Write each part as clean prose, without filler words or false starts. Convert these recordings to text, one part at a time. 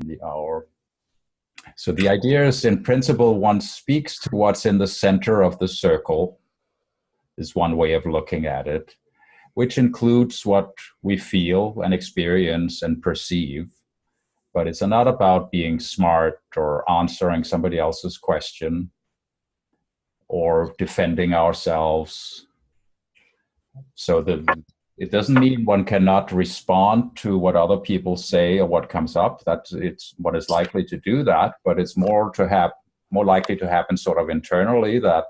the hour. So the idea is, in principle, one speaks to what's in the center of the circle, is one way of looking at it, which includes what we feel and experience and perceive. But it's not about being smart or answering somebody else's question or defending ourselves. So it doesn't mean one cannot respond to what other people say or what comes up. That it's what is likely to do that, but it's more likely to happen sort of internally, that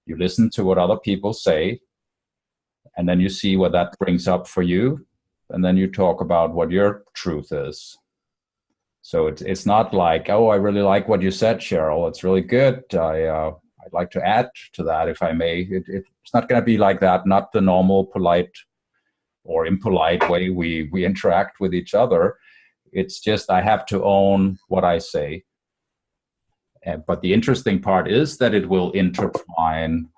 you listen to what other people say, and then you see what that brings up for you, and then you talk about what your truth is. So it's not like, oh, I really like what you said, Cheryl. It's really good. I'd like to add to that, if I may. It's not going to be like that. Not the normal polite or impolite way we interact with each other. It's just I have to own what I say. But the interesting part is that it will intertwine,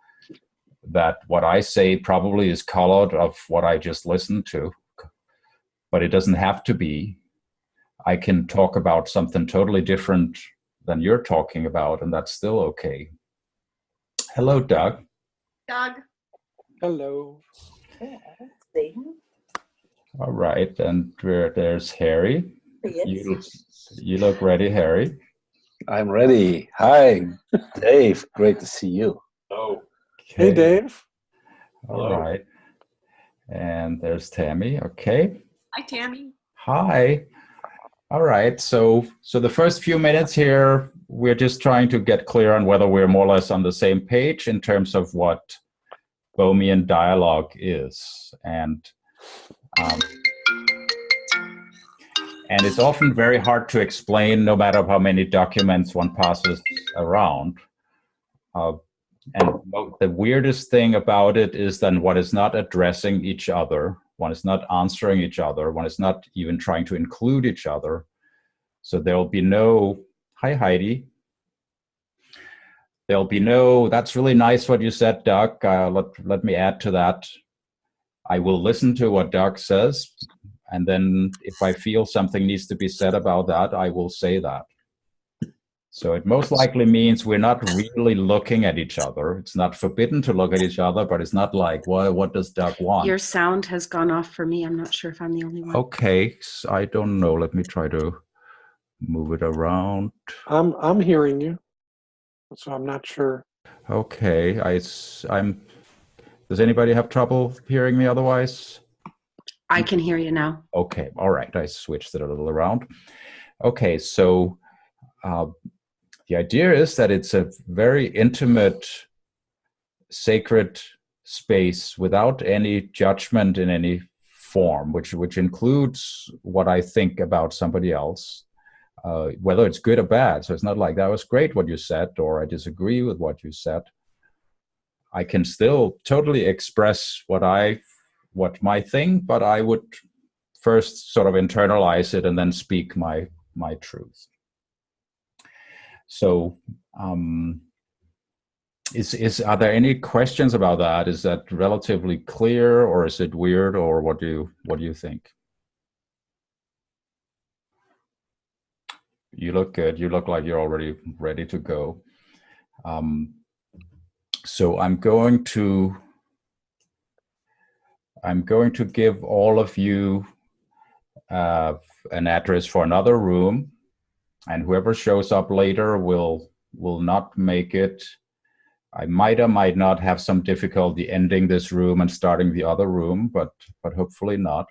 that what I say probably is colored of what I just listened to. But it doesn't have to be. I can talk about something totally different than you're talking about, and that's still okay. Hello, Doug. Doug. Hello. All right, and there's Harry. Yes. You look ready, Harry. I'm ready. Hi, Dave. Great to see you. Hello. Okay. Hey, Dave. All right. And there's Tammy. Okay. Hi, Tammy. Hi. All right. So the first few minutes here, we're just trying to get clear on whether we're more or less on the same page in terms of what Bohmian dialogue is. And it's often very hard to explain, no matter how many documents one passes around. And the weirdest thing about it is then one is not addressing each other, one is not answering each other, one is not even trying to include each other. So there'll be no, hi Heidi. There'll be no, that's really nice what you said, Doug. Let me add to that. I will listen to what Doug says, and then if I feel something needs to be said about that, I will say that. So it most likely means we're not really looking at each other. It's not forbidden to look at each other, but it's not like, what does Doug want? Your sound has gone off for me. I'm not sure if I'm the only one. Okay, I don't know. Let me try to move it around. I'm hearing you, so I'm not sure. Okay, does anybody have trouble hearing me otherwise? I can hear you now. Okay, all right. I switched it a little around. Okay, so the idea is that it's a very intimate, sacred space without any judgment in any form, which includes what I think about somebody else, whether it's good or bad. So it's not like, that was great what you said, or I disagree with what you said. I can still totally express what my thing, but I would first sort of internalize it and then speak my truth. So, are there any questions about that? Is that relatively clear, or is it weird, or what do you think? You look good. You look like you're already ready to go. So I'm going to give all of you an address for another room, and whoever shows up later will not make it. I might or might not have some difficulty ending this room and starting the other room, but hopefully not.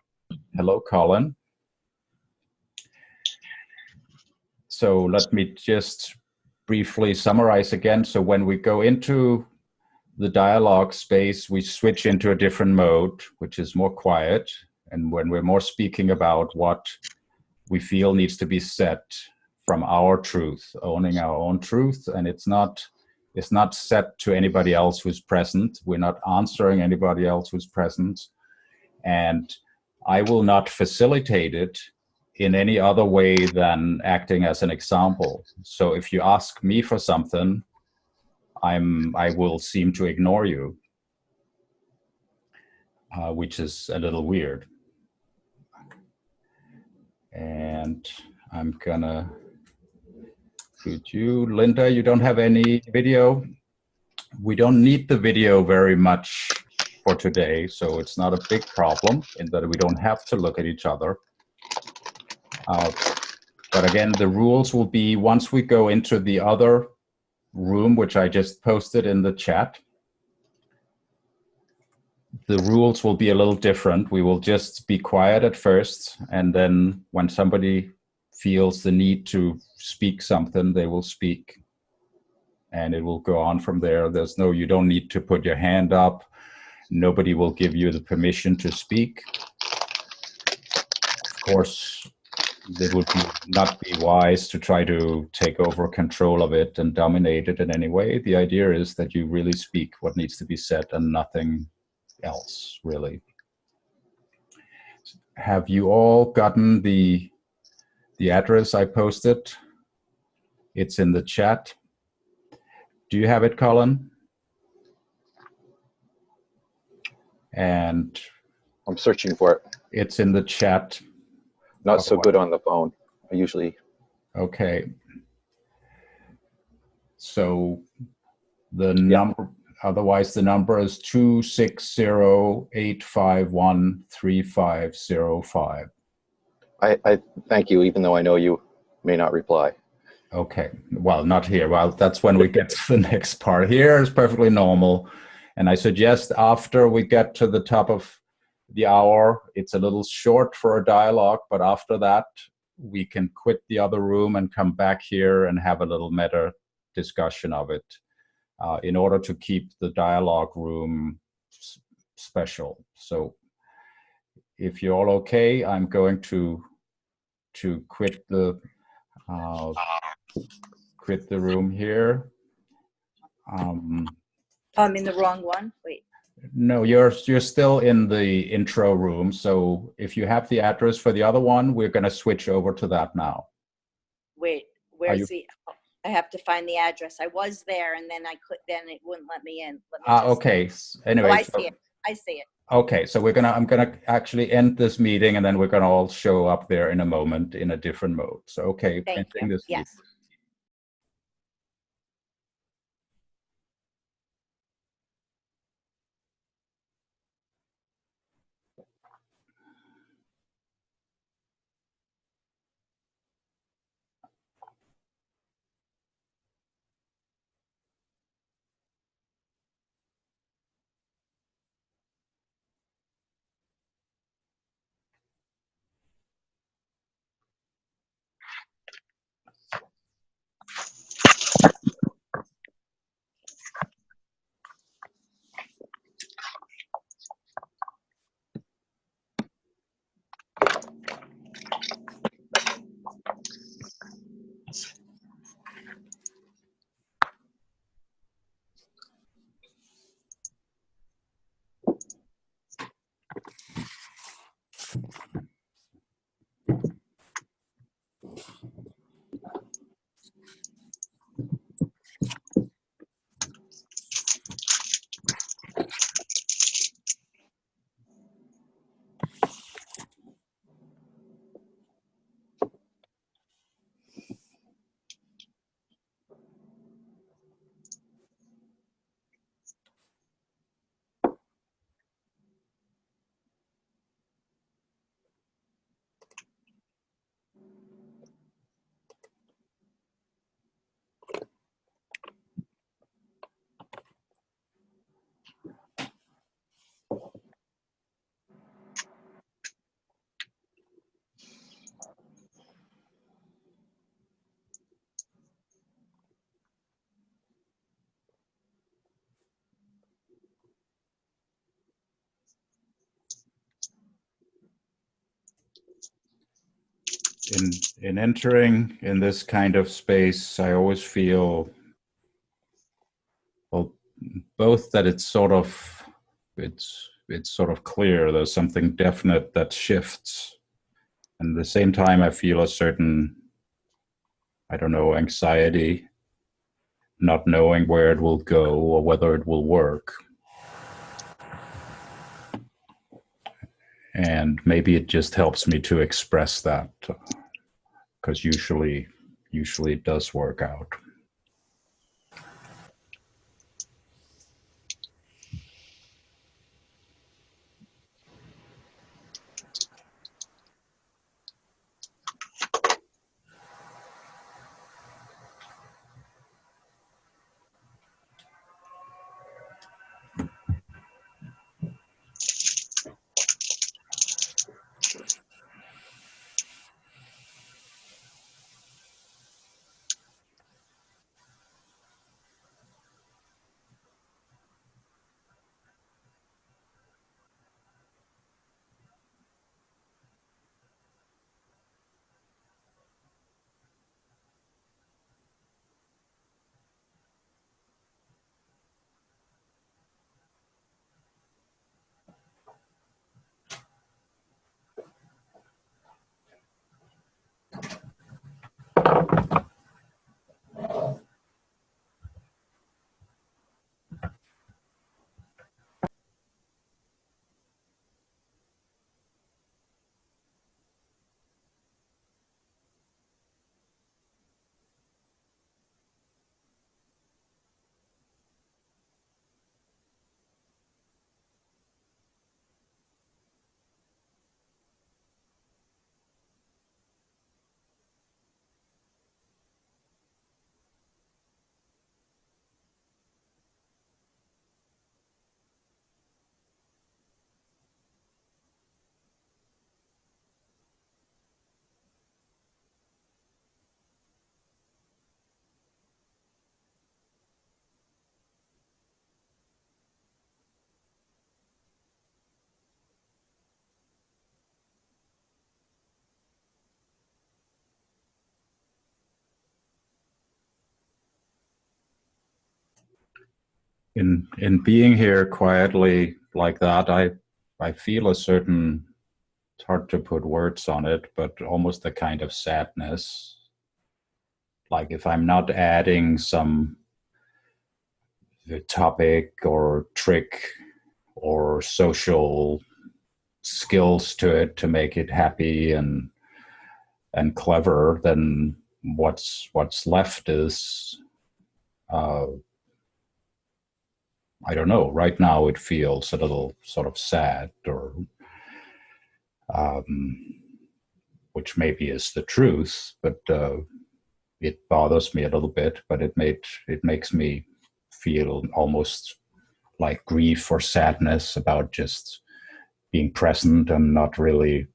Hello, Colin. So let me just briefly summarize again. So when we go into the dialogue space, we switch into a different mode, which is more quiet. And when we're more speaking about what we feel needs to be said from our truth, owning our own truth, and it's not set to anybody else who's present. We're not answering anybody else who's present. And I will not facilitate it in any other way than acting as an example. So if you ask me for something, I will seem to ignore you, which is a little weird. And I'm gonna put you, Linda, you don't have any video? We don't need the video very much for today, so it's not a big problem in that we don't have to look at each other. But again, the rules will be once we go into the other room, which I just posted in the chat, the rules will be a little different. We will just be quiet at first, and then when somebody feels the need to speak something, they will speak. And it will go on from there. There's no, you don't need to put your hand up. Nobody will give you the permission to speak. Of course, it would not be wise to try to take over control of it and dominate it in any way. The idea is that you really speak what needs to be said and nothing else, really. Have you all gotten the address I posted? It's in the chat. Do you have it, Colin? And I'm searching for it. it's in the chat. Not so good on the phone. I usually. Okay. So the number, otherwise the number is 260-851-3505. I thank you, even though I know you may not reply. Okay, well, not here. Well, that's when we get to the next part. Here is perfectly normal. And I suggest after we get to the top of the hour, it's a little short for a dialogue, but after that, we can quit the other room and come back here and have a little meta discussion of it in order to keep the dialogue room special. So if you're all okay, I'm going to quit the room here. I'm in the wrong one. Wait. No, you're still in the intro room. So if you have the address for the other one, we're going to switch over to that now. Wait. Where's the? Oh, I have to find the address. I was there, and then then it wouldn't let me in. Let me okay. Anyway, oh, I see it. I see it. Okay, so I'm gonna actually end this meeting, and then we're gonna all show up there in a moment in a different mode. So okay, Thank ending you. this Yes. meeting. In entering in this kind of space, I always feel, well, both that it's sort of clear, there's something definite that shifts, and at the same time I feel a certain, I don't know, anxiety, not knowing where it will go or whether it will work. And maybe it just helps me to express that. because usually it does work out. In being here quietly like that, I feel a certain, it's hard to put words on it, but almost a kind of sadness. Like if I'm not adding some topic or trick or social skills to it to make it happy and clever, then what's left is I don't know. Right now, it feels a little sort of sad, or which maybe is the truth, but it bothers me a little bit. But it makes me feel almost like grief or sadness about just being present and not really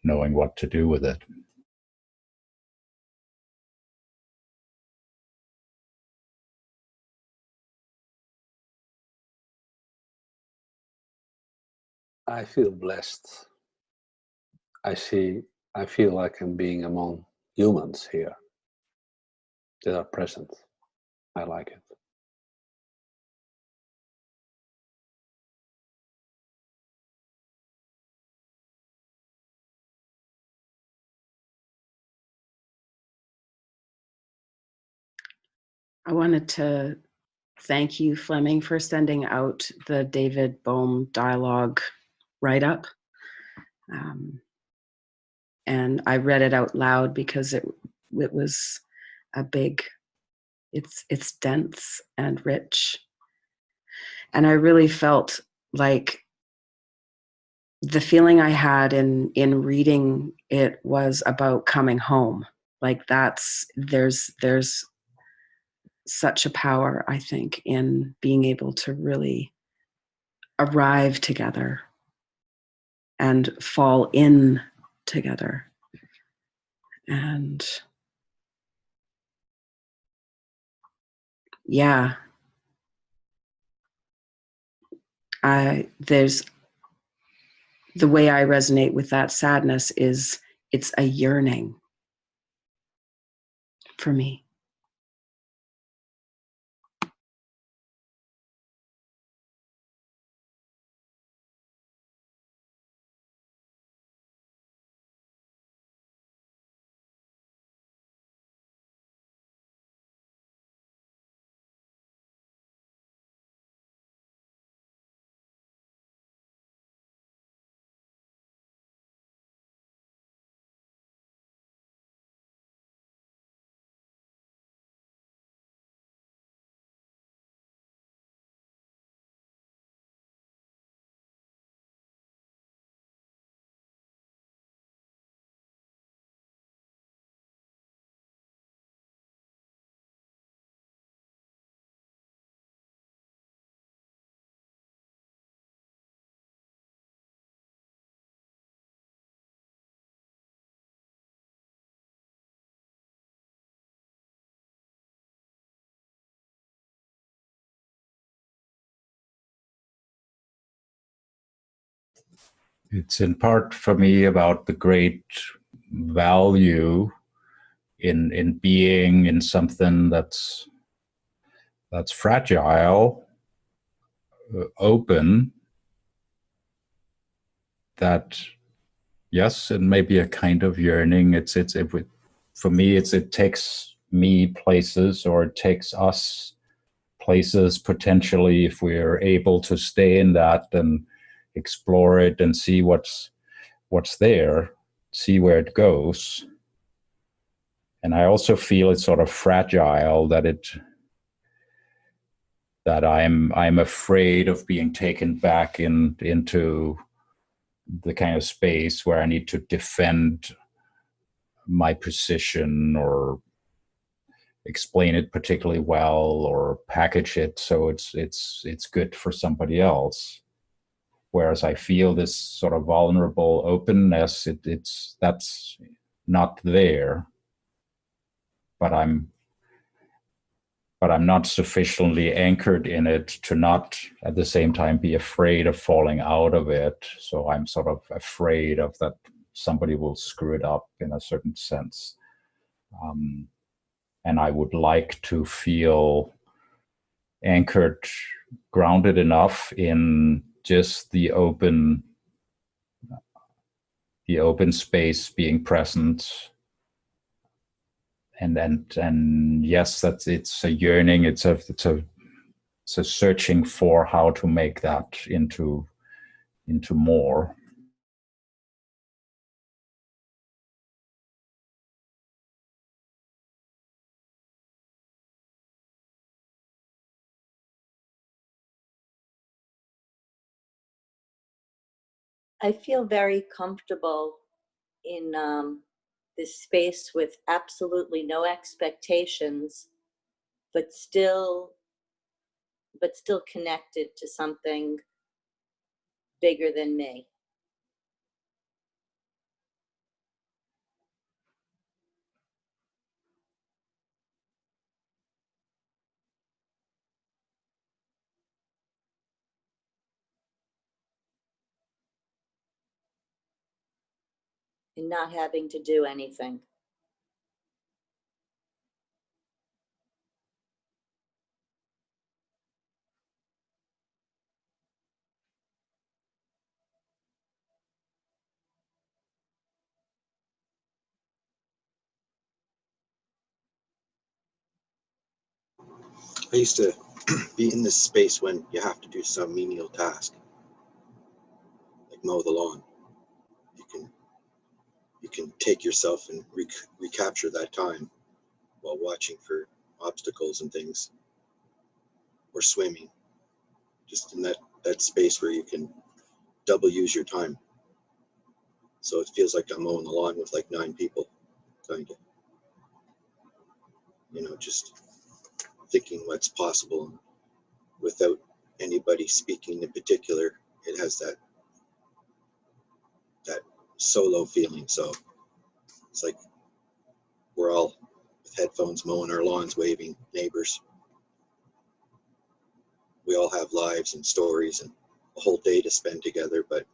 knowing what to do with it. I feel blessed. I feel like I'm being among humans here that are present. I like it. I wanted to thank you, Fleming, for sending out the David Bohm Dialogue write-up. And I read it out loud because it was a big, it's dense and rich. And I really felt like the feeling I had in reading it was about coming home. Like there's such a power, I think, in being able to really arrive together and fall in together. And yeah, there's the way I resonate with that sadness is it's a yearning for me. It's in part for me about the great value in being in something that's fragile, open, that yes, it may be a kind of yearning. For me, it takes me places, or it takes us places potentially, if we're able to stay in that and explore it and see what's there, see where it goes. And I also feel it's sort of fragile, that I'm afraid of being taken back into the kind of space where I need to defend my position or explain it particularly well or package it so it's good for somebody else. Whereas I feel this sort of vulnerable openness, that's not there, but I'm not sufficiently anchored in it to not at the same time be afraid of falling out of it. So I'm sort of afraid of that somebody will screw it up in a certain sense. And I would like to feel anchored, grounded enough in just the open space being present. And yes, it's a yearning. It's a searching for how to make that into more. I feel very comfortable in this space with absolutely no expectations, but still connected to something bigger than me. And not having to do anything. I used to be in this space when you have to do some menial task, like mow the lawn. You can take yourself and recapture that time while watching for obstacles and things, or swimming, just in that space where you can double use your time. So it feels like I'm mowing the lawn with like 9 people, kind of, just thinking what's possible without anybody speaking in particular. It has that solo feeling. So it's like we're all with headphones mowing our lawns, waving, neighbors. We all have lives and stories and a whole day to spend together, but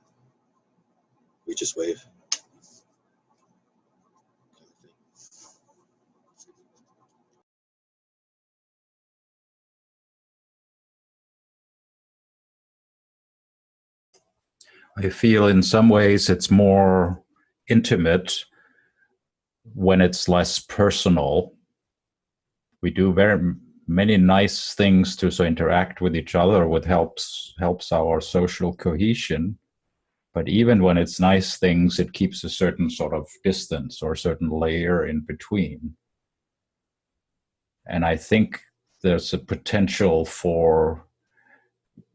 we just wave. I feel in some ways it's more intimate when it's less personal. We do very many nice things to interact with each other, which helps our social cohesion. But even when it's nice things, it keeps a certain sort of distance or a certain layer in between. And I think there's a potential for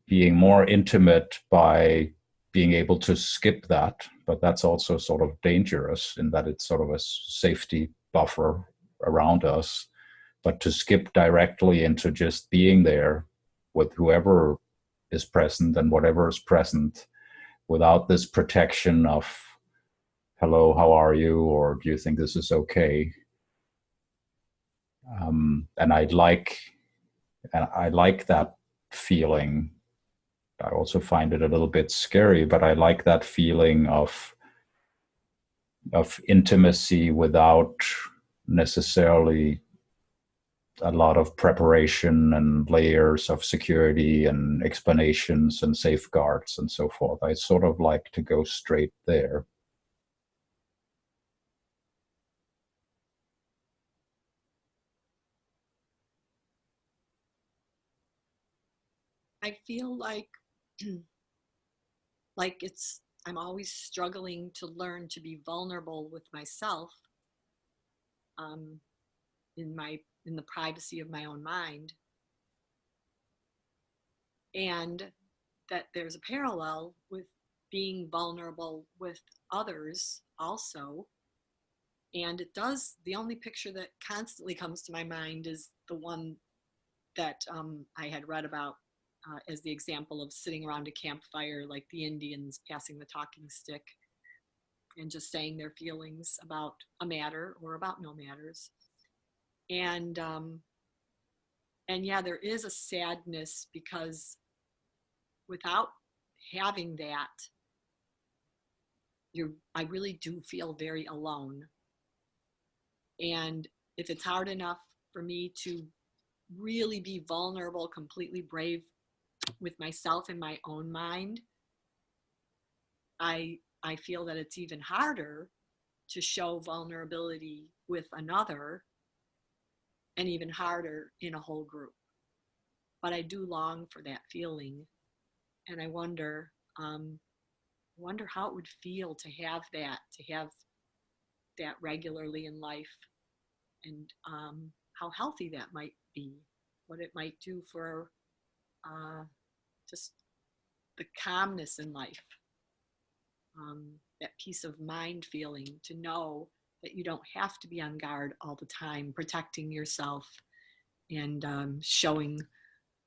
being more intimate by being able to skip that, but that's also sort of dangerous in that it's sort of a safety buffer around us. But to skip directly into just being there with whoever is present and whatever is present without this protection of, hello, how are you? Or do you think this is okay? And I like that feeling I also find it a little bit scary, but I like that feeling of intimacy without necessarily a lot of preparation and layers of security and explanations and safeguards and so forth. I sort of like to go straight there. I feel like I'm always struggling to learn to be vulnerable with myself, in the privacy of my own mind, and that there's a parallel with being vulnerable with others also. And the only picture that constantly comes to my mind is the one that I had read about as the example of sitting around a campfire like the Indians, passing the talking stick and just saying their feelings about a matter or about no matters. And yeah, there is a sadness because without having that, I really do feel very alone. And if it's hard enough for me to really be vulnerable, completely brave with myself in my own mind, I feel that it's even harder to show vulnerability with another, and even harder in a whole group. But I do long for that feeling, and I wonder how it would feel to have that regularly in life, and how healthy that might be, what it might do for just the calmness in life, that peace of mind feeling, to know that you don't have to be on guard all the time, protecting yourself and showing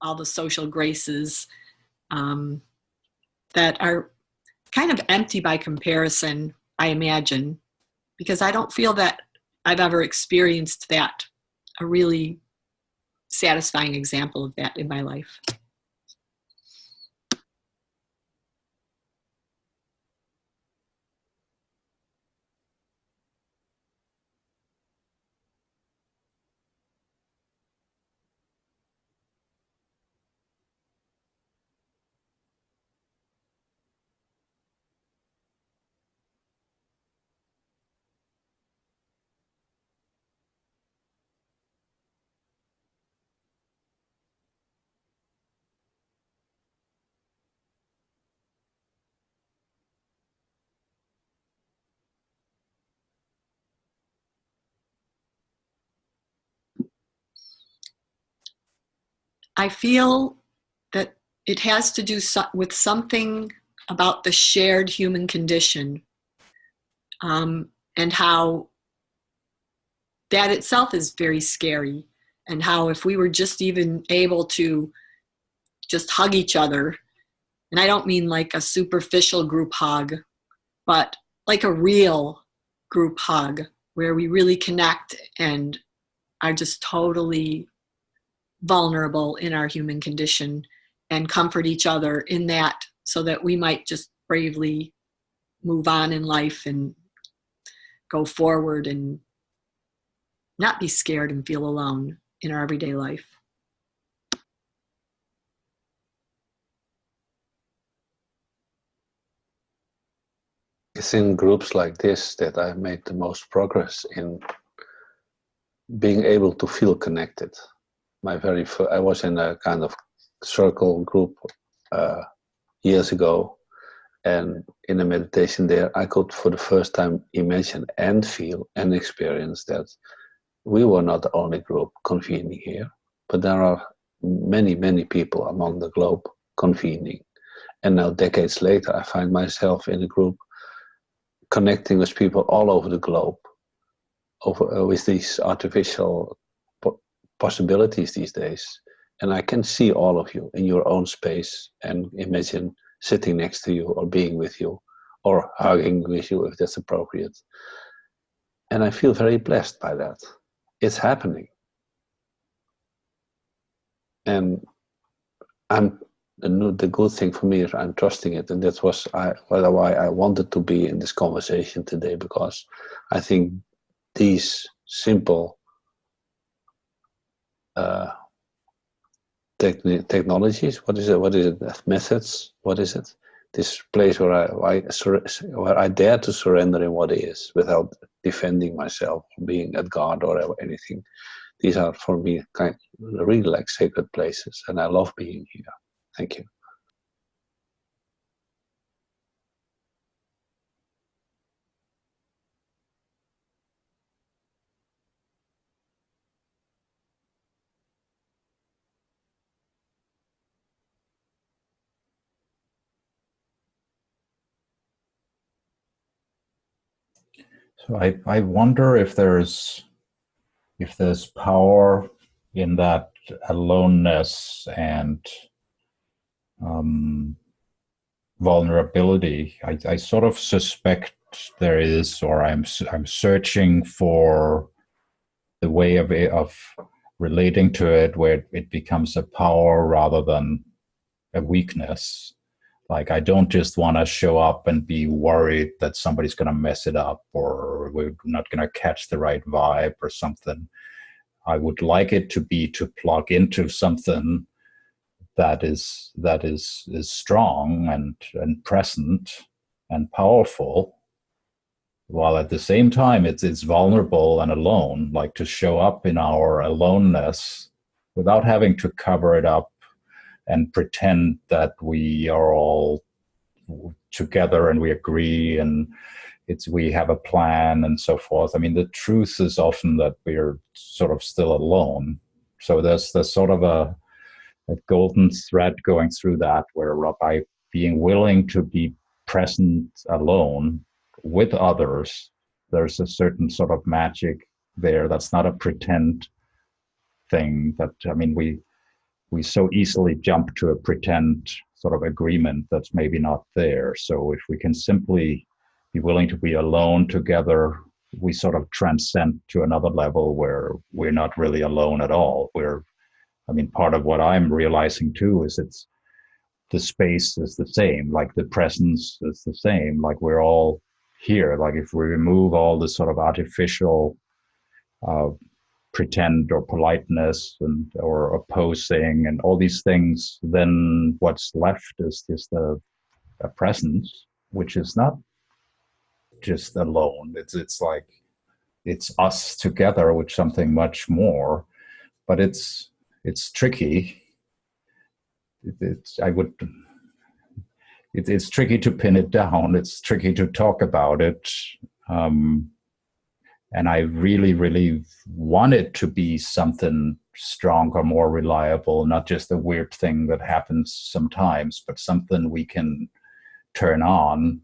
all the social graces that are kind of empty by comparison, I imagine, because I don't feel that I've ever experienced that, a really satisfying example of that in my life. I feel that it has to do with something about the shared human condition, and how that itself is very scary, and how if we were just even able to just hug each other, and I don't mean like a superficial group hug, but like a real group hug where we really connect and are just totally vulnerable in our human condition and comfort each other in that, so that we might just bravely move on in life and go forward and not be scared and feel alone in our everyday life. It's in groups like this that I made the most progress in being able to feel connected. I was in a kind of circle group years ago, and in a meditation there, I could for the first time imagine and feel and experience that we were not the only group convening here, but there are many, many people among the globe convening. And now, decades later, I find myself in a group connecting with people all over the globe, with these artificial possibilities these days. And I can see all of you in your own space and imagine sitting next to you or being with you or hugging with you if that's appropriate. And I feel very blessed by that. It's happening. And I'm the good thing for me is I'm trusting it, and that was why I wanted to be in this conversation today, because I think these simple technologies, what is it, methods, what is it, this place where I dare to surrender in what is without defending myself, being at guard or anything. These are for me really like sacred places, and I love being here. Thank you. So I wonder if there's power in that aloneness and vulnerability. I sort of suspect there is, or I'm searching for the way of relating to it where it becomes a power rather than a weakness. Like, I don't just want to show up and be worried that somebody's going to mess it up or we're not going to catch the right vibe or something. I would like it to be to plug into something that is strong and present and powerful, while at the same time it's vulnerable and alone, like to show up in our aloneness without having to cover it up and pretend that we are all together and we agree and we have a plan and so forth. I mean, the truth is often that we're sort of still alone. So there's sort of a golden thread going through that, where by being willing to be present alone with others, there's a certain sort of magic there that's not a pretend thing. That, I mean, we so easily jump to a pretend sort of agreement that's maybe not there. So if we can simply be willing to be alone together, we sort of transcend to another level where we're not really alone at all. Part of what I'm realizing too is the space is the same, like the presence is the same, like we're all here. Like if we remove all the sort of artificial pretend or politeness or opposing and all these things, then what's left is just a presence, which is not just alone. It's like it's us together with something much more, but it's tricky. It's tricky to pin it down. It's tricky to talk about it. And I really, really want it to be something stronger, more reliable, not just a weird thing that happens sometimes, but something we can turn on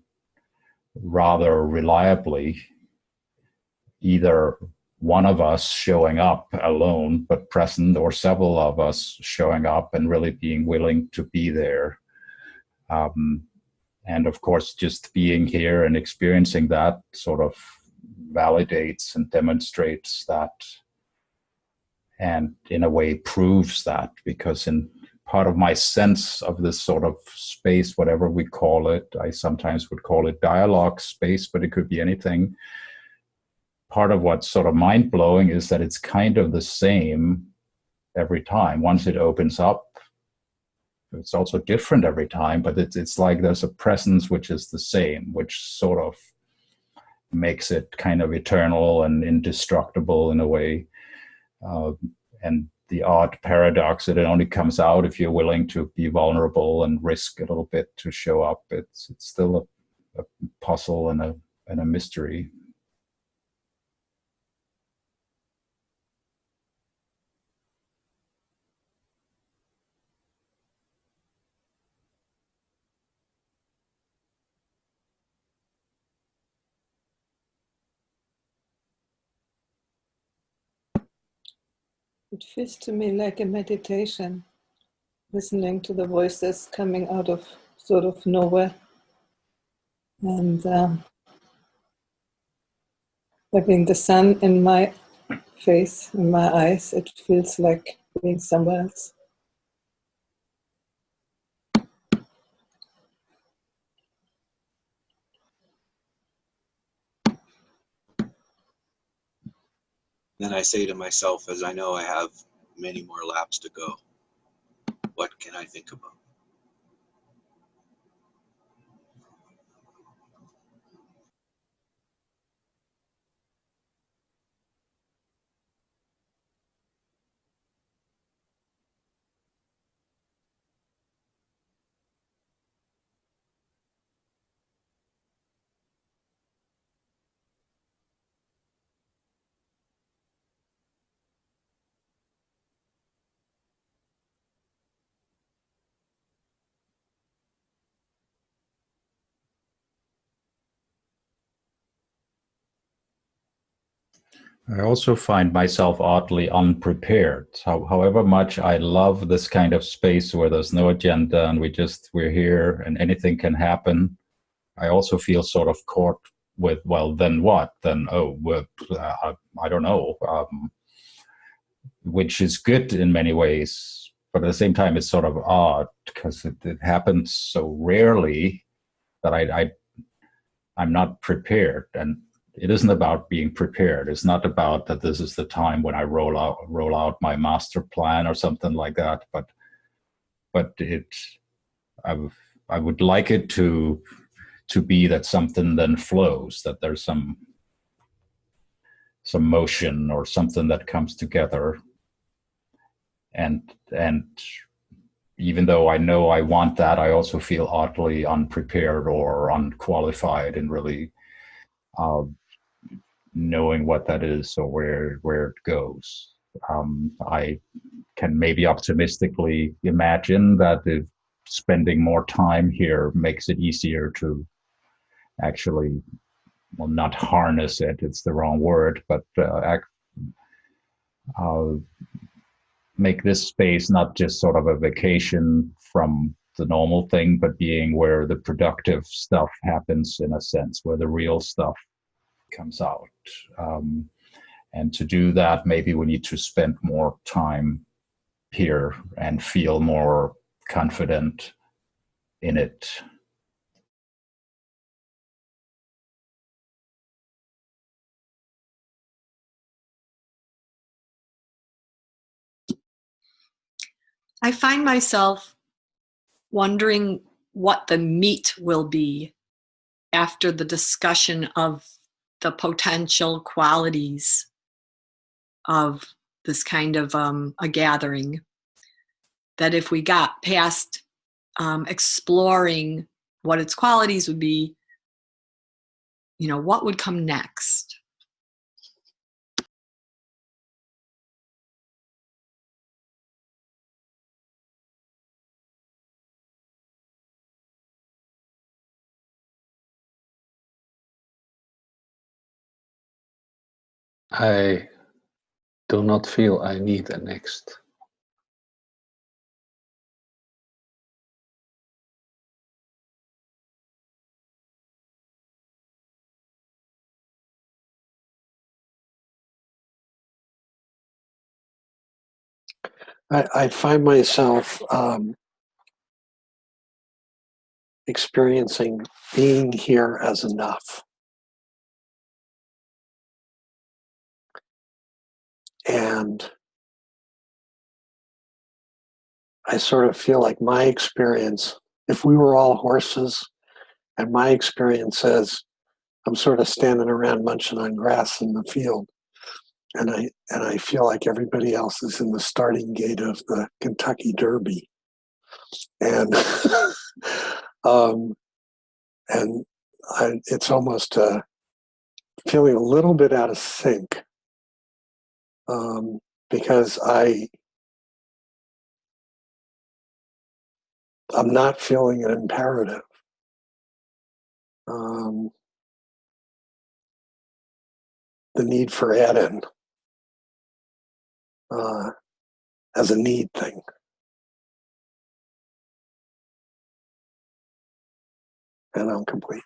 rather reliably. Either one of us showing up alone but present, or several of us showing up and really being willing to be there. And of course, just being here and experiencing that sort of validates and demonstrates that, and in a way proves that, because in part of my sense of this sort of space, whatever we call it, I sometimes would call it dialogue space, but it could be anything. Part of what's sort of mind-blowing is that it's kind of the same every time. Once it opens up, it's also different every time, but it's like there's a presence which is the same, which sort of makes it kind of eternal and indestructible in a way. And the odd paradox that it only comes out if you're willing to be vulnerable and risk a little bit to show up. It's still a puzzle and a mystery. It feels to me like a meditation, listening to the voices coming out of sort of nowhere. And having the sun in my face, in my eyes, it feels like being somewhere else. Then I say to myself, as I know I have many more laps to go, what can I think about? I also find myself oddly unprepared. However much I love this kind of space where there's no agenda and we're here and anything can happen, I also feel sort of caught with, well, then what? Then, oh, well, I don't know, which is good in many ways. But at the same time, it's sort of odd because it happens so rarely that I'm not prepared. And it isn't about being prepared. It's not about that this is the time when I roll out my master plan or something like that. But I would like it to be that something then flows, that there's some motion or something that comes together. And even though I know I want that, I also feel oddly unprepared or unqualified in really knowing what that is or where it goes. I can maybe optimistically imagine that if spending more time here makes it easier to actually, well, not harness it, it's the wrong word, but make this space not just sort of a vacation from the normal thing, but being where the productive stuff happens, in a sense, where the real stuff comes out. And to do that, maybe we need to spend more time here and feel more confident in it. I find myself wondering what the meat will be after the discussion of the potential qualities of this kind of a gathering. That if we got past exploring what its qualities would be, what would come next? I do not feel I need a next. I find myself experiencing being here as enough. And I sort of feel like my experience, if we were all horses, and my experience says I'm sort of standing around munching on grass in the field, and I feel like everybody else is in the starting gate of the Kentucky Derby, and it's almost feeling a little bit out of sync, because I'm not feeling an imperative. The need for add-in as a need thing. And I'm complete.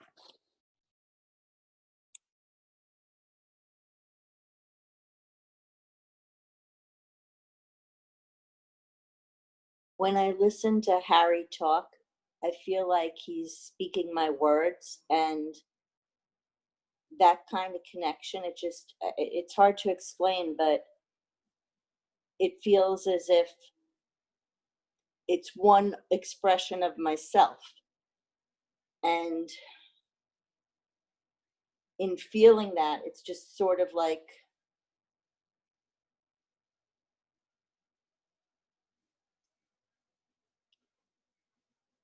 When I listen to Harry talk, I feel like he's speaking my words, and that kind of connection. It's hard to explain, but it feels as if it's one expression of myself. And in feeling that, it's just sort of like,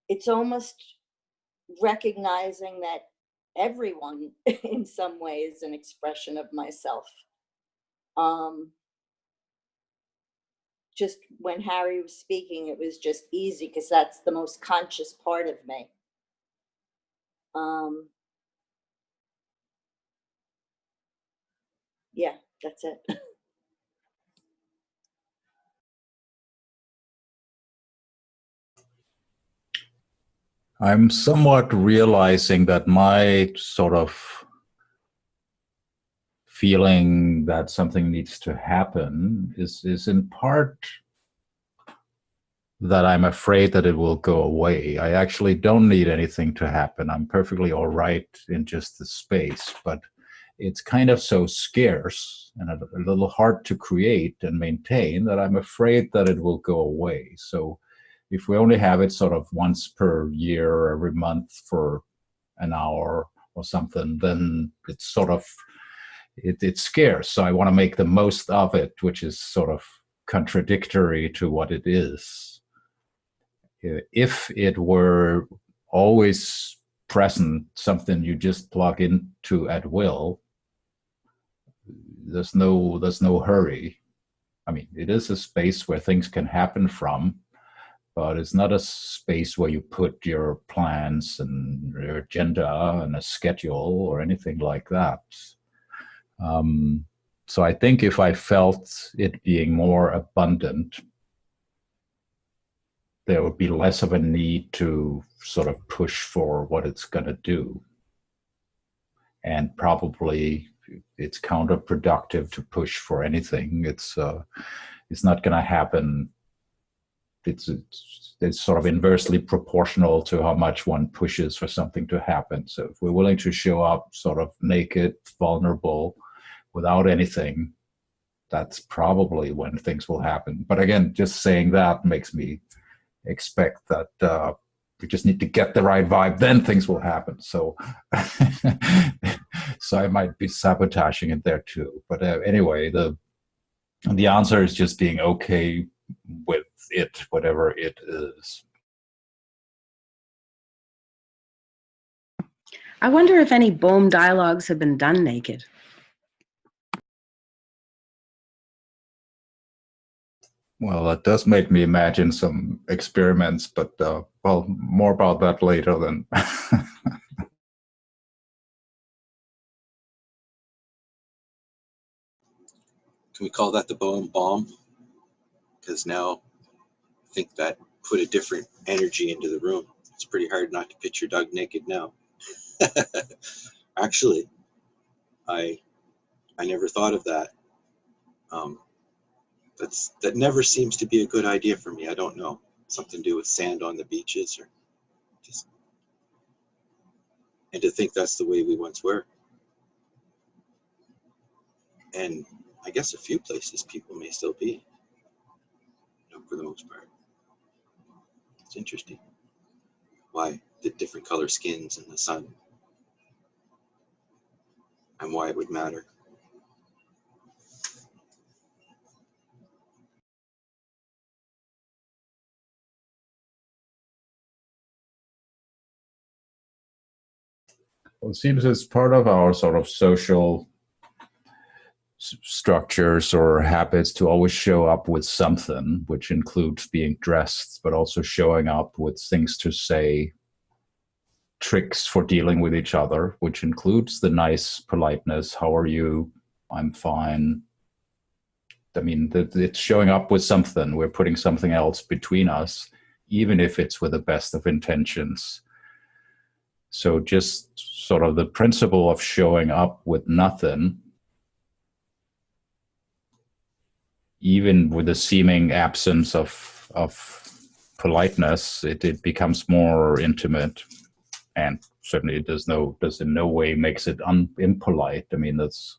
it's almost recognizing that everyone in some way is an expression of myself. Just when Harry was speaking, it was just easy because that's the most conscious part of me. Yeah, that's it. I'm somewhat realizing that my sort of feeling that something needs to happen is in part that I'm afraid that it will go away. I actually don't need anything to happen. I'm perfectly all right in just the space, but it's kind of so scarce and a little hard to create and maintain that I'm afraid that it will go away. So if we only have it sort of once per year or every month for an hour or something, then it's sort of, it's scarce. So I want to make the most of it, which is sort of contradictory to what it is. If it were always present, something you just plug into at will, there's no hurry. I mean, it is a space where things can happen from, but it's not a space where you put your plans and your agenda and a schedule or anything like that. So I think if I felt it being more abundant, there would be less of a need to sort of push for what it's going to do. And probably it's counterproductive to push for anything. It's not going to happen. It's sort of inversely proportional to how much one pushes for something to happen. So if we're willing to show up sort of naked, vulnerable, without anything, that's probably when things will happen. But again, just saying that makes me expect that we just need to get the right vibe, then things will happen. So so I might be sabotaging it there too. But anyway, the answer is just being okay with it, whatever it is. I wonder if any Bohm dialogues have been done naked. Well, that does make me imagine some experiments, but well, more about that later then. Can we call that the Bohm bomb? Because now I think that put a different energy into the room. It's pretty hard not to picture Doug naked now. Actually, I never thought of that. That never seems to be a good idea for me. I don't know. Something to do with sand on the beaches, or just, and to think that's the way we once were. And I guess a few places people may still be, for the most part. It's interesting. Why the different color skins in the sun, and why it would matter. Well, it seems it's part of our sort of social structures or habits to always show up with something, which includes being dressed, but also showing up with things to say, tricks for dealing with each other, which includes the nice politeness. How are you? I'm fine. I mean, it's showing up with something. We're putting something else between us, even if it's with the best of intentions. So just sort of the principle of showing up with nothing, even with the seeming absence of politeness, it becomes more intimate. And certainly it does in no way makes it impolite. I mean, it's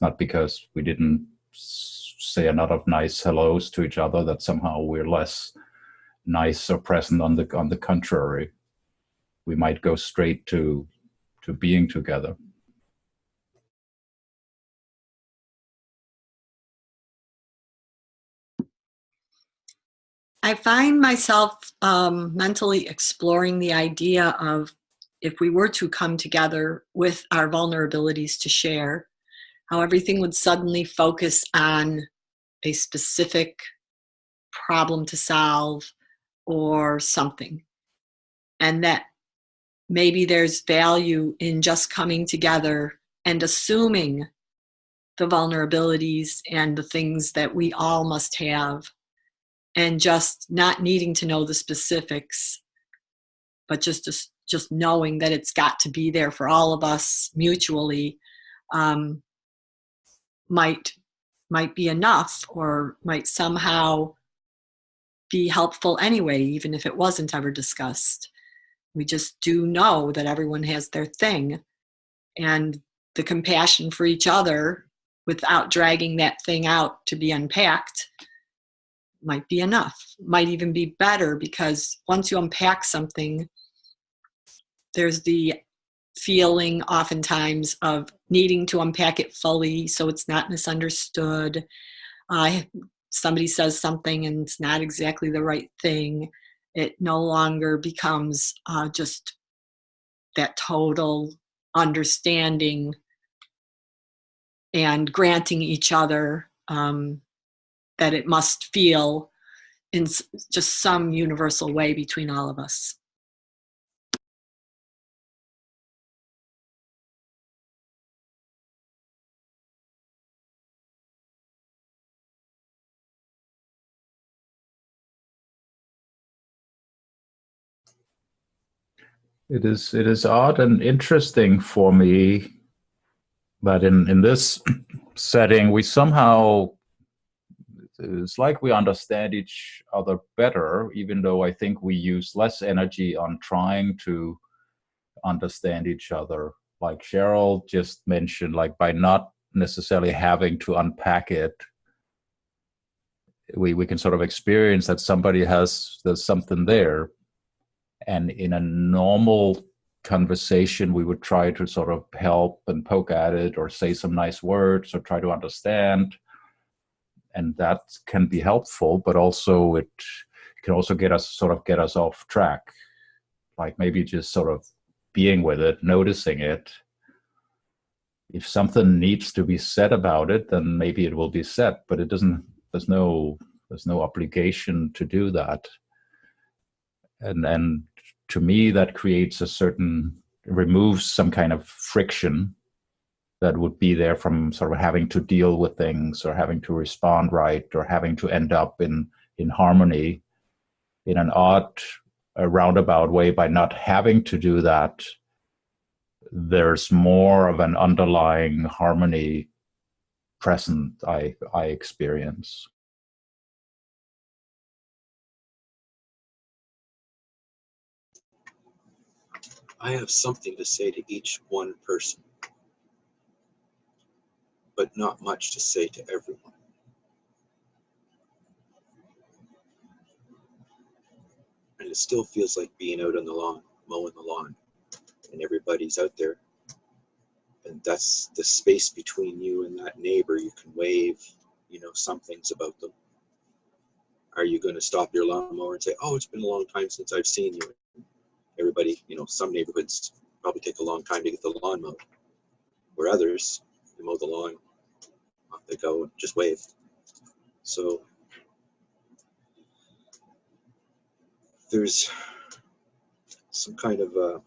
not because we didn't say a lot of nice hellos to each other that somehow we're less nice or present. On the contrary, we might go straight to being together. I find myself mentally exploring the idea of, if we were to come together with our vulnerabilities to share, how everything would suddenly focus on a specific problem to solve or something. And that maybe there's value in just coming together and assuming the vulnerabilities and the things that we all must have, and just not needing to know the specifics, but just knowing that it's got to be there for all of us mutually, might be enough, or might somehow be helpful anyway, even if it wasn't ever discussed. We just do know that everyone has their thing, and the compassion for each other without dragging that thing out to be unpacked might be enough, might even be better, because once you unpack something, there's the feeling oftentimes of needing to unpack it fully so it's not misunderstood. Somebody says something and it's not exactly the right thing. It no longer becomes just that total understanding and granting each other that it must feel in just some universal way between all of us. It is odd and interesting for me that in this setting we somehow, it's like we understand each other better, even though I think we use less energy on trying to understand each other. Like Cheryl just mentioned, like by not necessarily having to unpack it, we can sort of experience that there's something there. And in a normal conversation, we would try to sort of help and poke at it, or say some nice words, or try to understand. And that can be helpful, but also it can also get us off track. Like maybe just sort of being with it, noticing it. If something needs to be said about it, then maybe it will be said, but it doesn't, there's no obligation to do that. And to me, that creates removes some kind of friction that would be there from sort of having to deal with things, or having to respond right, or having to end up in harmony in an odd, roundabout way. By not having to do that, there's more of an underlying harmony present, I experience. I have something to say to each one person, but not much to say to everyone. And it still feels like being out on the lawn, mowing the lawn, and everybody's out there. And that's the space between you and that neighbor. You can wave, some things about them. Are you going to stop your lawnmower and say, oh, it's been a long time since I've seen you? Everybody, some neighborhoods probably take a long time to get the lawn mowed, where others, they mow the lawn, off they go, and just wave. So there's some kind of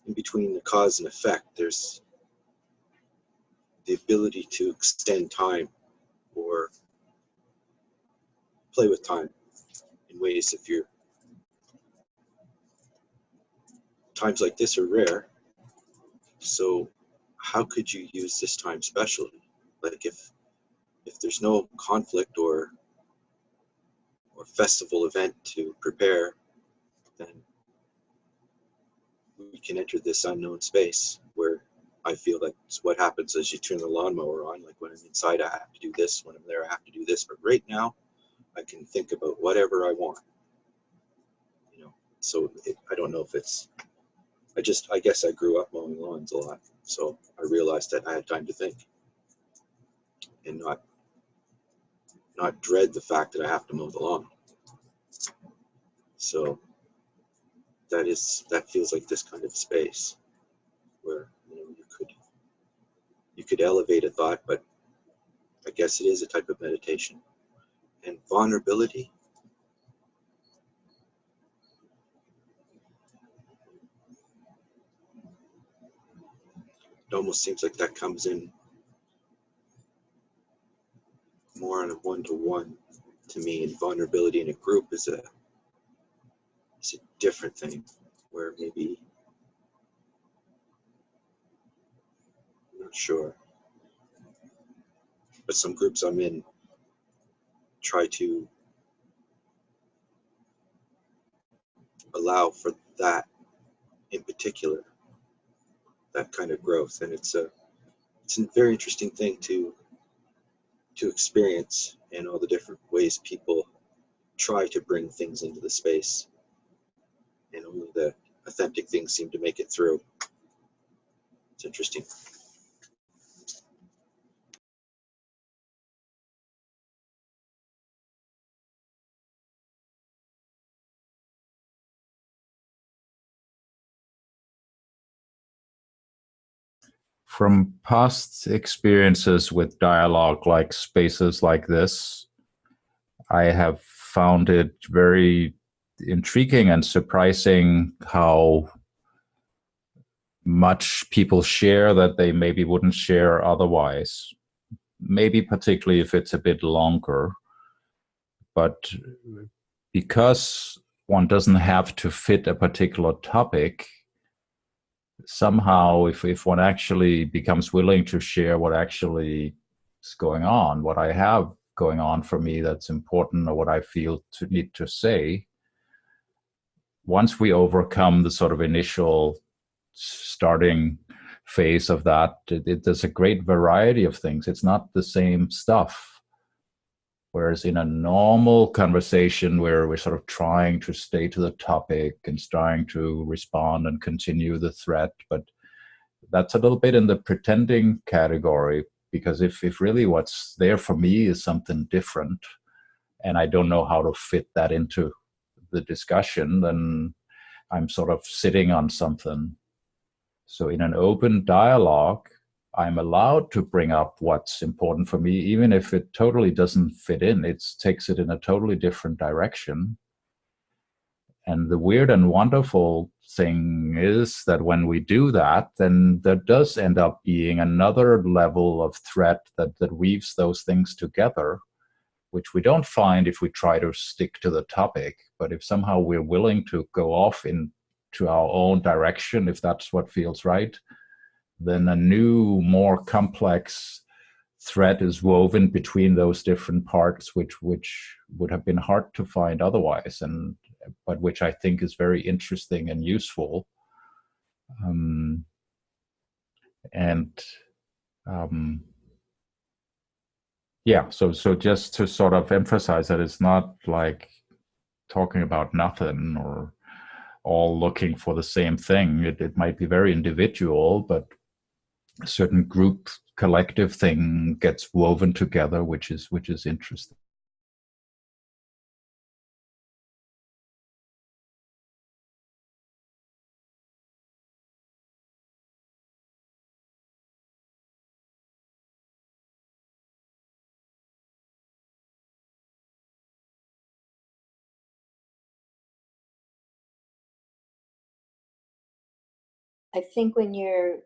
in between the cause and effect, there's the ability to extend time or play with time in ways. Times like this are rare, so how could you use this time specially? Like if there's no conflict or festival event to prepare, then we can enter this unknown space where I feel that's what happens as you turn the lawnmower on. Like when I'm inside, I have to do this. When I'm there, I have to do this. But right now, I can think about whatever I want. You know, so I don't know if it's. I guess I grew up mowing lawns a lot, so I realized that I had time to think and not dread the fact that I have to mow the lawn. So that feels like this kind of space where, you know, you could elevate a thought, but I guess it is a type of meditation. And vulnerability, it almost seems like that comes in more on a one-to-one to me, and vulnerability in a group is a different thing, where maybe, I'm not sure, but some groups I'm in try to allow for that in particular, that kind of growth. And it's a very interesting thing to experience, in all the different ways people try to bring things into the space, and only the authentic things seem to make it through. It's interesting. From past experiences with dialogue, like spaces like this, I have found it very intriguing and surprising how much people share that they maybe wouldn't share otherwise. Maybe particularly if it's a bit longer. But because one doesn't have to fit a particular topic, somehow if one actually becomes willing to share what actually is going on, what I have going on for me that's important, or what I feel to need to say, once we overcome the sort of initial starting phase of that, there's a great variety of things. It's not the same stuff. Whereas in a normal conversation where we're sort of trying to stay to the topic and trying to respond and continue the thread, but that's a little bit in the pretending category, because if really what's there for me is something different and I don't know how to fit that into the discussion, then I'm sort of sitting on something. So in an open dialogue, I'm allowed to bring up what's important for me, even if it totally doesn't fit in. It takes it in a totally different direction. And the weird and wonderful thing is that when we do that, then there does end up being another level of thread that weaves those things together, which we don't find if we try to stick to the topic. But if somehow we're willing to go off into our own direction, if that's what feels right, then a new, more complex thread is woven between those different parts, which would have been hard to find otherwise, but which I think is very interesting and useful. Yeah, so just to sort of emphasize that it's not like talking about nothing or all looking for the same thing. It might be very individual, but a certain group collective thing gets woven together, which is interesting. I think when you're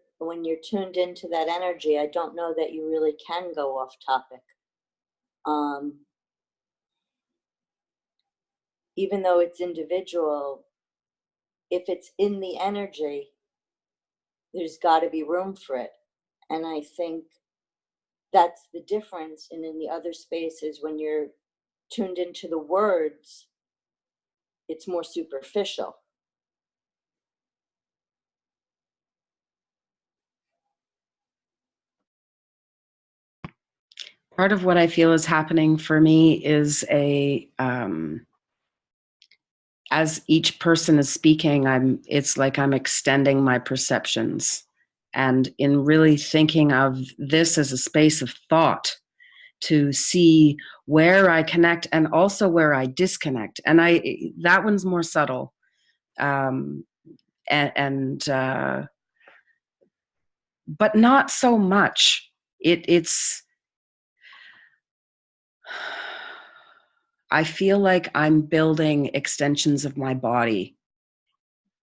tuned into that energy, I don't know that you really can go off topic. Even though it's individual, if it's in the energy, there's got to be room for it. And I think that's the difference. And in the other spaces, when you're tuned into the words, it's more superficial. Part of what I feel is happening for me is as each person is speaking, it's like I'm extending my perceptions, and in really thinking of this as a space of thought to see where I connect and also where I disconnect. And that one's more subtle. But not so much. I feel like I'm building extensions of my body,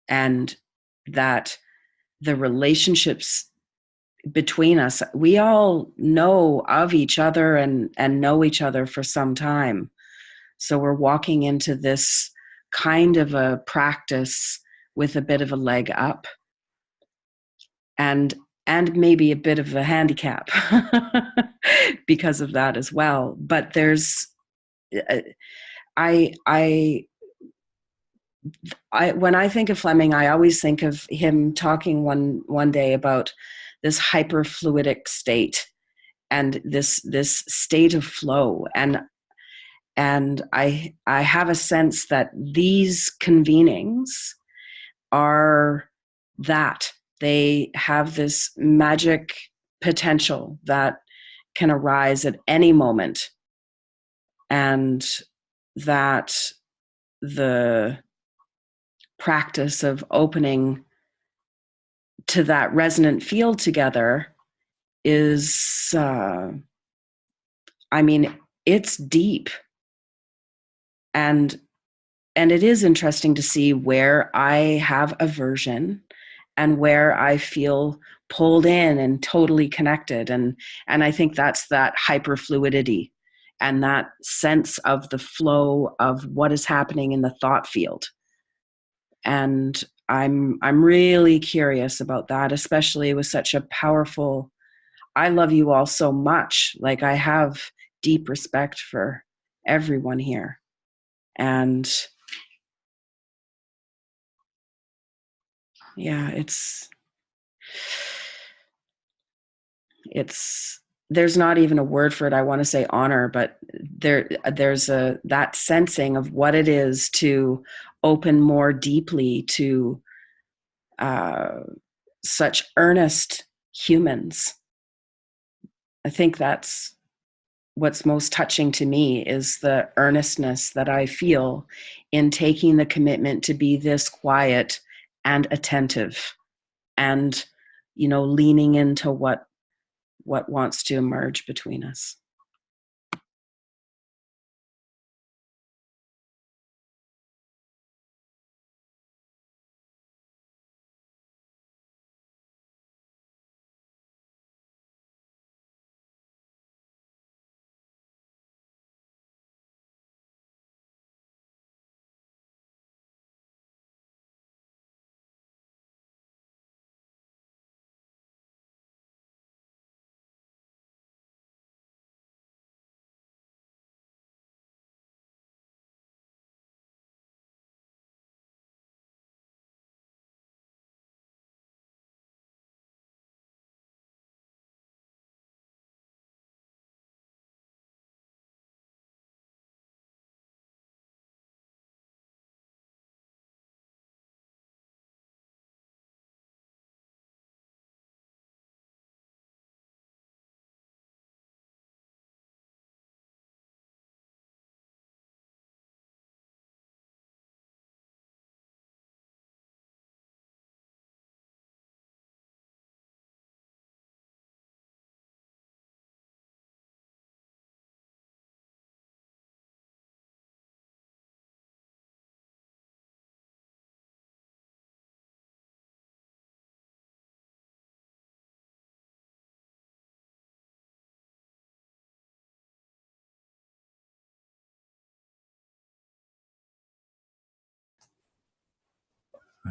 and that the relationships between us, we all know of each other and know each other for some time. So we're walking into this kind of a practice with a bit of a leg up and maybe a bit of a handicap because of that as well. But there's, when I think of Fleming, I always think of him talking one day about this hyperfluidic state and this state of flow. And I have a sense that these convenings are that. They have this magic potential that can arise at any moment, and that the practice of opening to that resonant field together is, it's deep. And it is interesting to see where I have aversion and where I feel pulled in and totally connected. And I think that's that hyperfluidity and that sense of the flow of what is happening in the thought field. And I'm really curious about that, especially with such a powerful, I love you all so much. Like, I have deep respect for everyone here. And yeah, it's there's not even a word for it. I want to say honor, but there's that sensing of what it is to open more deeply to such earnest humans. I think that's what's most touching to me, is the earnestness that I feel in taking the commitment to be this quiet and attentive, and, leaning into what wants to emerge between us.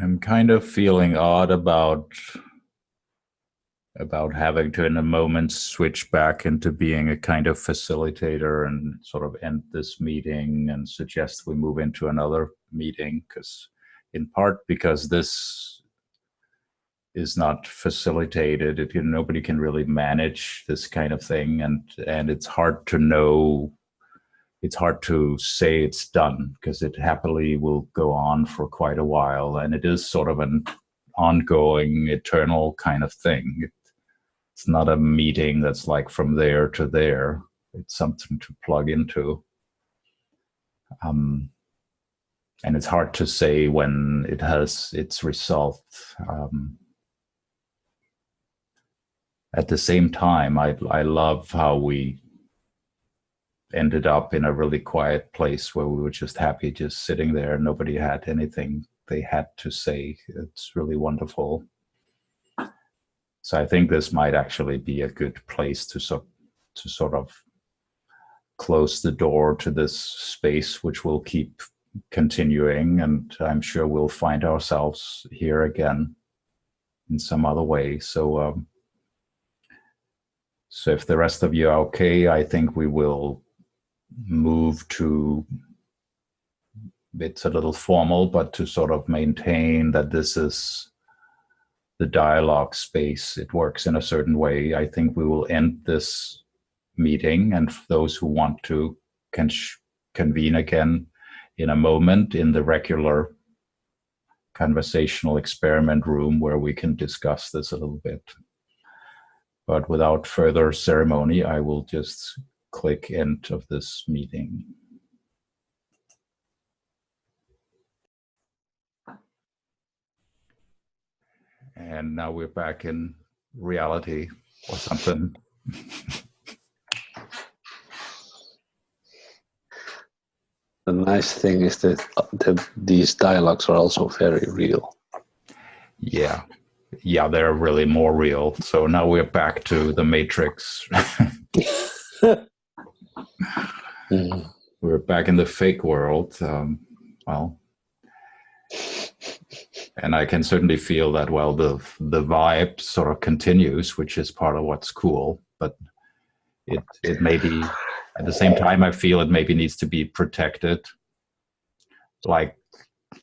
I'm kind of feeling odd about having to, in a moment, switch back into being a kind of facilitator and sort of end this meeting and suggest we move into another meeting, in part because this is not facilitated. Nobody can really manage this kind of thing, and it's hard to know. It's hard to say it's done because it happily will go on for quite a while, and it is sort of an ongoing, eternal kind of thing. It's not a meeting that's like from there to there. It's something to plug into. And it's hard to say when it has its result. At the same time, I love how we ended up in a really quiet place where we were just happy just sitting there. Nobody had anything they had to say. It's really wonderful. So I think this might actually be a good place to sort of close the door to this space, which will keep continuing, and I'm sure we'll find ourselves here again in some other way. So if the rest of you are okay, I think we will move to, it's a little formal, but to sort of maintain that this is the dialogue space. It works in a certain way. I think we will end this meeting, and those who want to can convene again in a moment in the regular conversational experiment room where we can discuss this a little bit. But without further ceremony, I will just click end of this meeting. And now we're back in reality or something. The nice thing is that these dialogues are also very real. Yeah, they're really more real. So now we're back to the Matrix. We're back in the fake world. And I can certainly feel that, the vibe sort of continues, which is part of what's cool, but it may be, at the same time, I feel it maybe needs to be protected. Like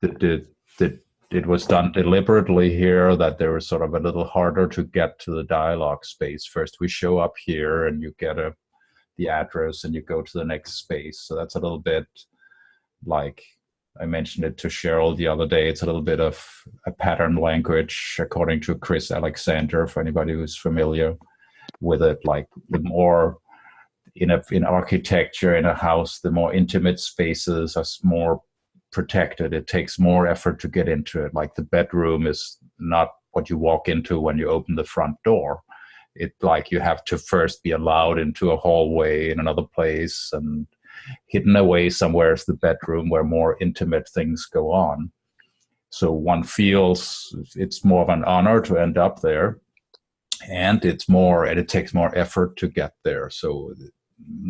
it was done deliberately here, that there was sort of a little harder to get to the dialogue space. First we show up here and you get the address and you go to the next space. So that's a little bit like, I mentioned it to Cheryl the other day, it's a little bit of a pattern language, according to Chris Alexander, for anybody who's familiar with it. Like the more in architecture, in a house, the more intimate spaces are more protected. It takes more effort to get into it. Like the bedroom is not what you walk into when you open the front door. It like you have to first be allowed into a hallway in another place, and hidden away somewhere is the bedroom where more intimate things go on. So one feels it's more of an honor to end up there, and it takes more effort to get there. So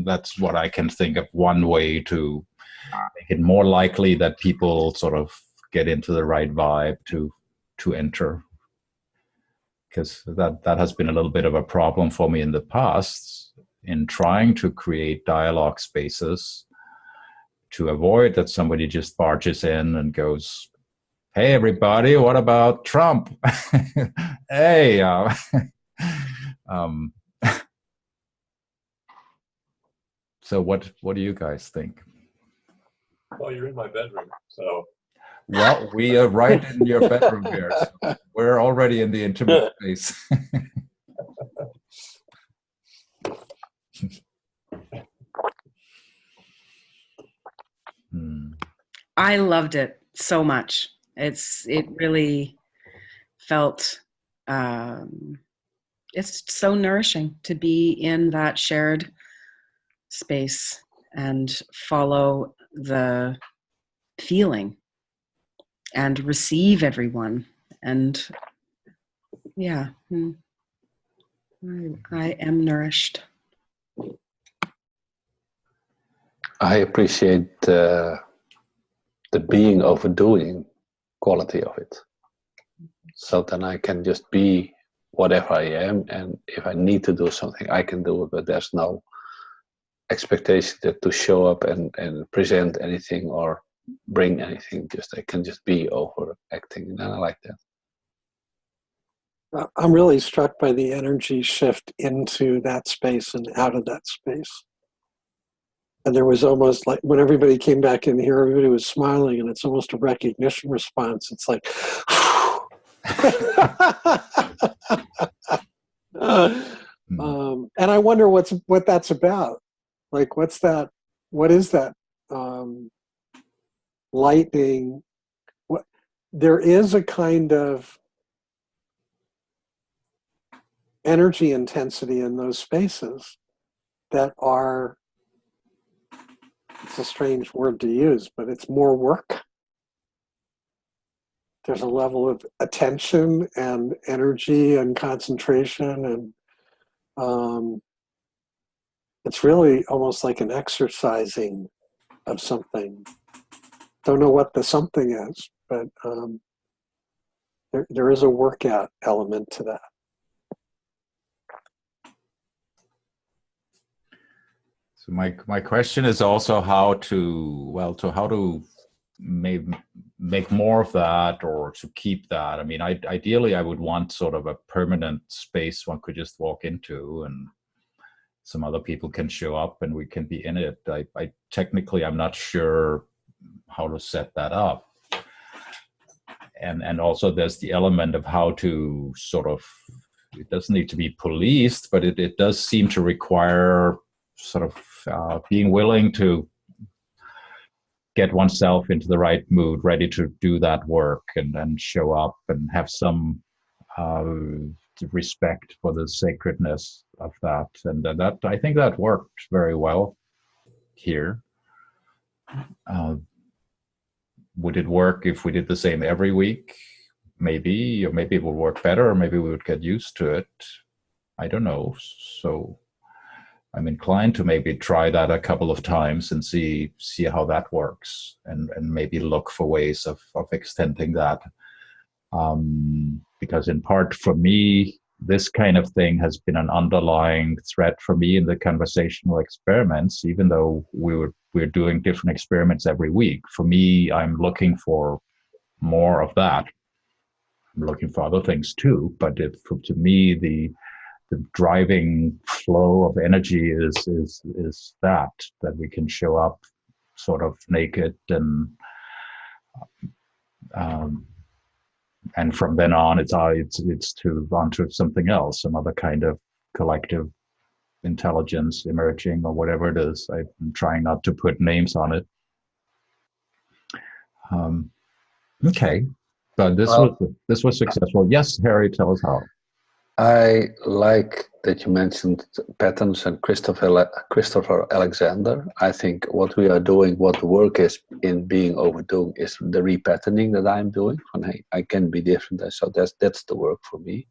that's what I can think of, one way to make it more likely that people sort of get into the right vibe to enter. Because that has been a little bit of a problem for me in the past in trying to create dialogue spaces, to avoid that somebody just barges in and goes, "Hey everybody, what about Trump?" Hey, so what do you guys think? Well, you're in my bedroom, so. Well, we are right in your bedroom here. So we're already in the intimate space. I loved it so much. It really felt, it's so nourishing to be in that shared space and follow the feeling and receive everyone. And yeah, I am nourished. I appreciate the being overdoing quality of it. So then I can just be whatever I am, and if I need to do something, I can do it, but there's no expectation to show up and present anything or bring anything. I can just be overacting, and I like that. I'm really struck by the energy shift into that space and out of that space. And there was almost like when everybody came back in here, everybody was smiling, and it's almost a recognition response. It's like, and I wonder what that's about. Like, what's that? What is that? Lightning. What? There is a kind of energy intensity in those spaces that are. It's a strange word to use, but it's more work. There's a level of attention and energy and concentration, and it's really almost like an exercising of something. Don't know what the something is, but there is a workout element to that. So my question is also how to make more of that, or to keep that. I mean, ideally I would want sort of a permanent space one could just walk into, and some other people can show up and we can be in it. I technically, I'm not sure how to set that up. And also there's the element of how to sort of, it doesn't need to be policed, but it does seem to require sort of being willing to get oneself into the right mood, ready to do that work and show up and have some respect for the sacredness of that. And that, I think that worked very well here. Would it work if we did the same every week? Maybe, or maybe it would work better, or maybe we would get used to it. I don't know. So I'm inclined to maybe try that a couple of times and see how that works, and maybe look for ways of extending that. Because in part for me, this kind of thing has been an underlying thread for me in the conversational experiments, even though we're doing different experiments every week. For me, I'm looking for more of that. I'm looking for other things too, but to me, the driving flow of energy is that we can show up sort of naked, and from then on it's to onto something else, some other kind of collective intelligence emerging, or whatever it is. I'm trying not to put names on it. Okay, but this was successful. Yes, Harry, tell us how. I like that you mentioned patterns and Christopher Alexander. I think what we are doing, what the work is in being overdoing, is the repatterning that I'm doing. And I can be different, so that's the work for me.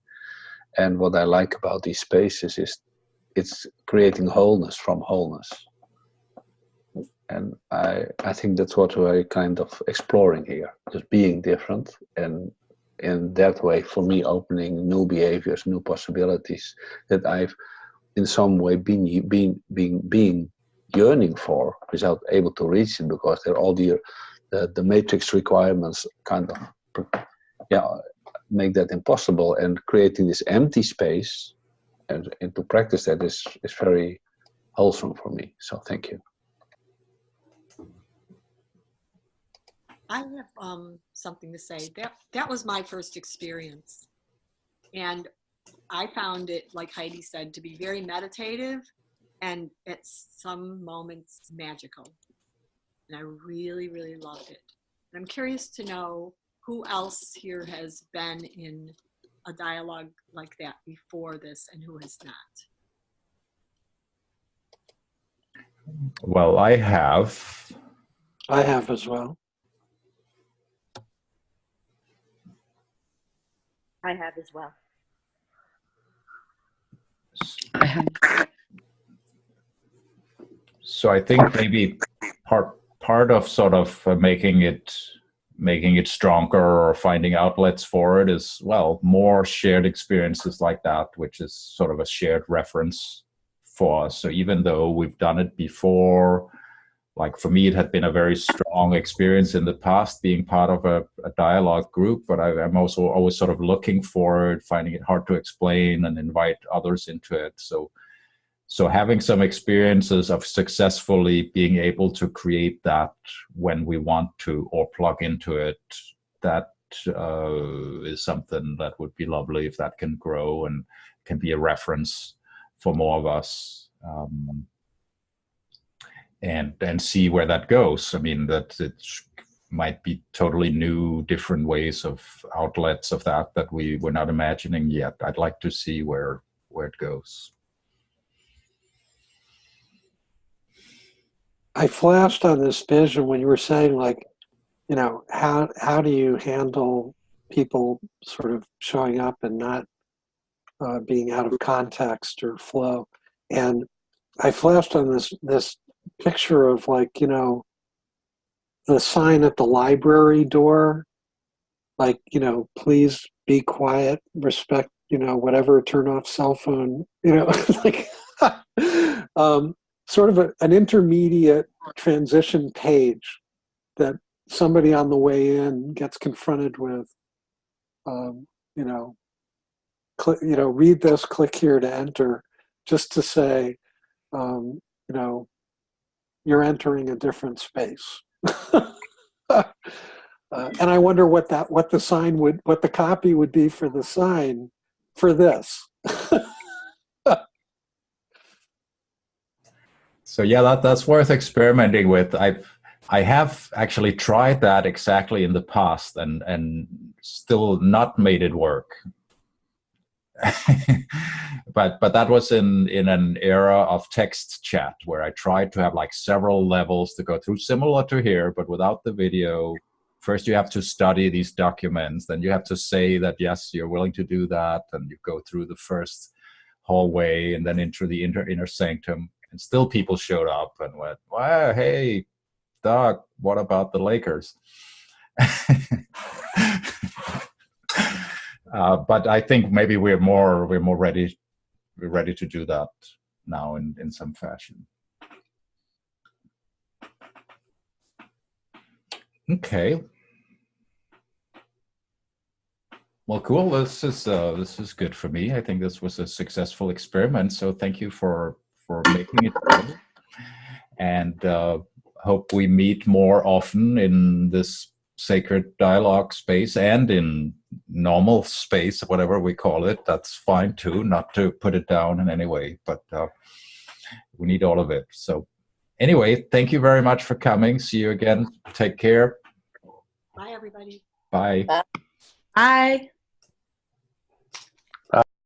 And what I like about these spaces is it's creating wholeness from wholeness. And I think that's what we're kind of exploring here, just being different, and in that way, for me, opening new behaviors, new possibilities that I've in some way been yearning for, without able to reach it, because they're all the matrix requirements kind of make that impossible. And creating this empty space and to practice that is very wholesome for me. So thank you. I have something to say. That was my first experience. And I found it, like Heidi said, to be very meditative and at some moments magical. And I really, really loved it. And I'm curious to know who else here has been in a dialogue like that before this and who has not. Well, I have. I have as well. I have as well. I have. So I think maybe part of sort of making it stronger, or finding outlets for it, is, well, more shared experiences like that, which is sort of a shared reference for us. So even though we've done it before, like for me, it had been a very strong experience in the past being part of a dialogue group, but I'm also always sort of looking for it, finding it hard to explain and invite others into it. So having some experiences of successfully being able to create that when we want to or plug into it, that is something that would be lovely if that can grow and can be a reference for more of us. And see where that goes. I mean, that it might be totally new, different ways of outlets of that we're not imagining yet. I'd like to see where it goes. I flashed on this vision when you were saying, like, you know, how do you handle people sort of showing up and not being out of context or flow? And I flashed on this picture of, like, you know, the sign at the library door, like, you know, please be quiet, respect, you know, whatever, turn off cell phone, you know, like sort of an intermediate transition page that somebody on the way in gets confronted with, you know, read this, click here to enter, just to say, you know, you're entering a different space. And I wonder what the copy would be for the sign for this. So yeah, that's worth experimenting with. I have actually tried that exactly in the past and still not made it work. but that was in an era of text chat where I tried to have like several levels to go through, similar to here, but without the video. First you have to study these documents, then you have to say that yes, you're willing to do that, and you go through the first hallway and then into the inner sanctum, and still people showed up and went, wow, hey Doc, what about the Lakers? But I think maybe we're more ready. We're ready to do that now in some fashion. Okay. Well, cool. This is good for me. I think this was a successful experiment. So thank you for making it good. And hope we meet more often in this sacred dialogue space and in normal space, whatever we call it. That's fine too, not to put it down in any way, but we need all of it. So anyway, thank you very much for coming. See you again. Take care. Bye, everybody. Bye. Bye. Bye.